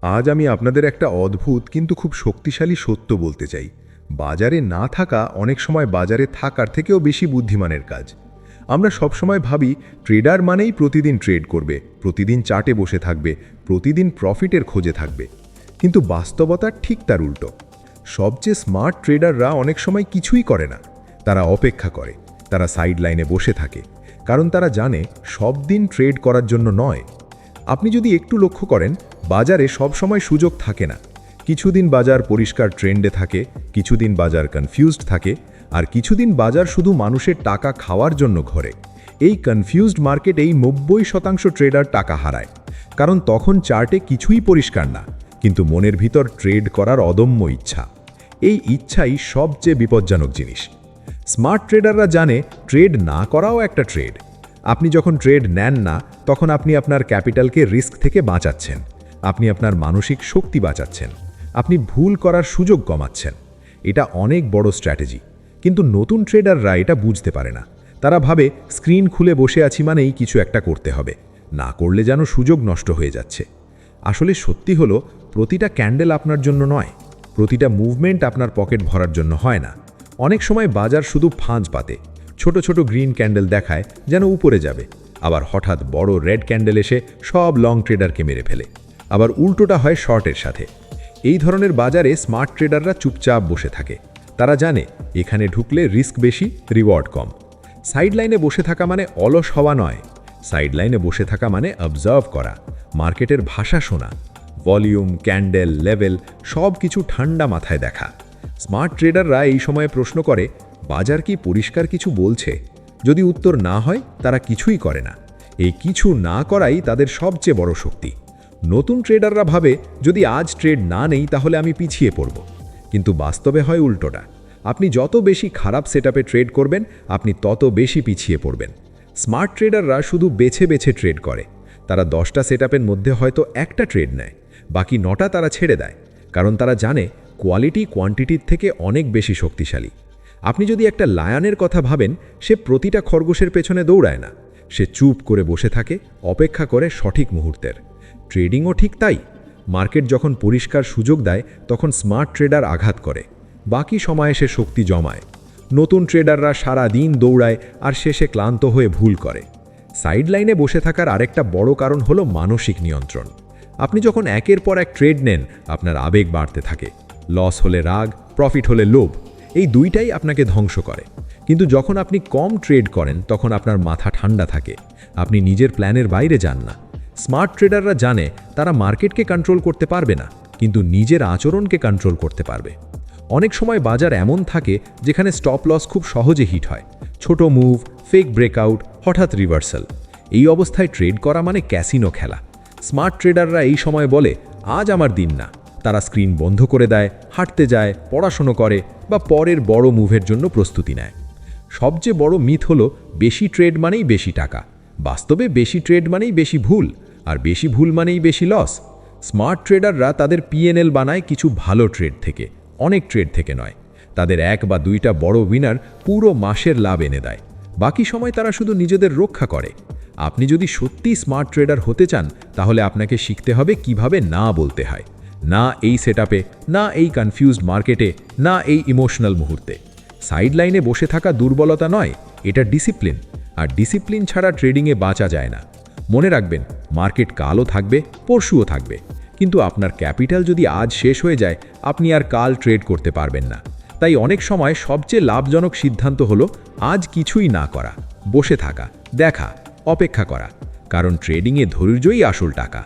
আজ আমি আপনাদের একটা অদ্ভুত কিন্তু খুব শক্তিশালী সত্য বলতে চাই। বাজারে না থাকা অনেক সময় বাজারে থাকার থেকেও বেশি বুদ্ধিমানের কাজ। আমরা সবসময় ভাবি ট্রেডার মানেই প্রতিদিন ট্রেড করবে, প্রতিদিন চার্টে বসে থাকবে, প্রতিদিন প্রফিটের খোঁজে থাকবে। কিন্তু বাস্তবতা ঠিক তার উল্টো। সবচেয়ে স্মার্ট ট্রেডাররা অনেক সময় কিছুই করে না। তারা অপেক্ষা করে, তারা সাইড লাইনে বসে থাকে, কারণ তারা জানে সব দিন ট্রেড করার জন্য নয়। আপনি যদি একটু লক্ষ্য করেন, বাজারে সবসময় সুযোগ থাকে না। কিছুদিন বাজার পরিষ্কার ট্রেন্ডে থাকে, কিছুদিন বাজার কনফিউজড থাকে, আর কিছুদিন বাজার শুধু মানুষের টাকা খাওয়ার জন্য ঘোরে। এই কনফিউজড মার্কেটেই 90% ট্রেডার টাকা হারায়, কারণ তখন চার্টে কিছুই পরিষ্কার না, কিন্তু মনের ভিতর ট্রেড করার অদম্য ইচ্ছা। এই ইচ্ছাই সবচেয়ে বিপজ্জনক জিনিস। স্মার্ট ট্রেডাররা জানে ট্রেড না করাও একটা ট্রেড। আপনি যখন ট্রেড নেন না, তখন আপনি আপনার ক্যাপিটালকে রিস্ক থেকে বাঁচাচ্ছেন, আপনি আপনার মানসিক শক্তি বাঁচাচ্ছেন, আপনি ভুল করার সুযোগ কমাচ্ছেন। এটা অনেক বড় স্ট্র্যাটেজি, কিন্তু নতুন ট্রেডাররা এটা বুঝতে পারে না। তারা ভাবে স্ক্রিন খুলে বসে আছি মানেই কিছু একটা করতে হবে, না করলে যেন সুযোগ নষ্ট হয়ে যাচ্ছে। আসলে সত্যি হলো, প্রতিটা ক্যান্ডেল আপনার জন্য নয়, প্রতিটা মুভমেন্ট আপনার পকেট ভরার জন্য হয় না। অনেক সময় বাজার শুধু ফাঁজ পাতে, ছোট ছোট গ্রিন ক্যান্ডেল দেখায় যেন উপরে যাবে, আবার হঠাৎ বড় রেড ক্যান্ডেল এসে সব লং ট্রেডারকে মেরে ফেলে। আবার উল্টোটা হয় শর্টের সাথে। এই ধরনের বাজারে স্মার্ট ট্রেডাররা চুপচাপ বসে থাকে। তারা জানে এখানে ঢুকলে রিস্ক বেশি, রিওয়ার্ড কম। সাইড লাইনে বসে থাকা মানে অলস হওয়া নয়, সাইড লাইনে বসে থাকা মানে অবজার্ভ করা, মার্কেটের ভাষা শোনা, ভলিউম, ক্যান্ডেল, লেভেল সব কিছু ঠান্ডা মাথায় দেখা। স্মার্ট ট্রেডাররা এই সময়ে প্রশ্ন করে, বাজার কি পরিষ্কার কিছু বলছে? যদি উত্তর না হয়, তারা কিছুই করে না। এই কিছু না করাই তাদের সবচেয়ে বড় শক্তি। নতুন ট্রেডাররা ভাবে যদি আজ ট্রেড না নেই তাহলে আমি পিছিয়ে পড়ব, কিন্তু বাস্তবে হয় উল্টোটা। আপনি যত বেশি খারাপ সেটআপে ট্রেড করবেন, আপনি তত বেশি পিছিয়ে পড়বেন। স্মার্ট ট্রেডাররা শুধু বেছে বেছে ট্রেড করে। তারা 10টা সেটআপের মধ্যে হয়তো একটা ট্রেড নেয়, বাকি 9টা তারা ছেড়ে দেয়, কারণ তারা জানে কোয়ালিটি কোয়ান্টিটির থেকে অনেক বেশি শক্তিশালী। আপনি যদি একটা লায়নের কথা ভাবেন, সে প্রতিটা খরগোশের পেছনে দৌড়ায় না, সে চুপ করে বসে থাকে, অপেক্ষা করে সঠিক মুহূর্তের। ট্রেডিংও ঠিক তাই। মার্কেট যখন পরিষ্কার সুযোগ দেয়, তখন স্মার্ট ট্রেডার আঘাত করে, বাকি সময়ে সে শক্তি জমায়। নতুন ট্রেডাররা সারা দিন দৌড়ায় আর শেষে ক্লান্ত হয়ে ভুল করে। সাইড লাইনে বসে থাকার আরেকটা বড় কারণ হলো মানসিক নিয়ন্ত্রণ। আপনি যখন একের পর এক ট্রেড নেন, আপনার আবেগ বাড়তে থাকে। লস হলে রাগ, প্রফিট হলে লোভ, এই দুইটাই আপনাকে ধ্বংস করে। কিন্তু যখন আপনি কম ট্রেড করেন, তখন আপনার মাথা ঠান্ডা থাকে, আপনি নিজের প্ল্যানের বাইরে যান না। স্মার্ট ট্রেডাররা জানে তারা মার্কেটকে কন্ট্রোল করতে পারবে না, কিন্তু নিজের আচরণকে কন্ট্রোল করতে পারবে। অনেক সময় বাজার এমন থাকে যেখানে স্টপ লস খুব সহজে হিট হয়, ছোট মুভ, ফেক ব্রেকআউট, হঠাৎ রিভার্সাল। এই অবস্থায় ট্রেড করা মানে ক্যাসিনো খেলা। স্মার্ট ট্রেডাররা এই সময় বলে, আজ আমার দিন না। তারা স্ক্রিন বন্ধ করে দেয়, হাঁটতে যায়, পড়াশুনো করে, বা পরের বড় মুভের জন্য প্রস্তুতি নেয়। সবচেয়ে বড় মিথ হলো বেশি ট্রেড মানেই বেশি টাকা। বাস্তবে বেশি ট্রেড মানেই বেশি ভুল, আর বেশি ভুল মানেই বেশি লস। স্মার্ট ট্রেডাররা তাদের পিএনএল বানায় কিছু ভালো ট্রেড থেকে, অনেক ট্রেড থেকে নয়। তাদের 1 বা 2টা বড় উইনার পুরো মাসের লাভ এনে দেয়, বাকি সময় তারা শুধু নিজেদের রক্ষা করে। আপনি যদি সত্যিই স্মার্ট ট্রেডার হতে চান, তাহলে আপনাকে শিখতে হবে কিভাবে না বলতে হয়। না এই সেটআপে, না এই কনফিউজড মার্কেটে, না এই ইমোশনাল মুহূর্তে। সাইড লাইনে বসে থাকা দুর্বলতা নয়, এটা ডিসিপ্লিন। আর ডিসিপ্লিন ছাড়া ট্রেডিংয়ে বাঁচা যায় না। মনে রাখবেন, মার্কেট কালও থাকবে, পরশুও থাকবে, কিন্তু আপনার ক্যাপিটাল যদি আজ শেষ হয়ে যায়, আপনি আর কাল ট্রেড করতে পারবেন না। তাই অনেক সময় সবচেয়ে লাভজনক সিদ্ধান্ত হলো আজ কিছুই না করা, বসে থাকা, দেখা, অপেক্ষা করা, কারণ ট্রেডিংয়ে ধৈর্যই আসল টাকা।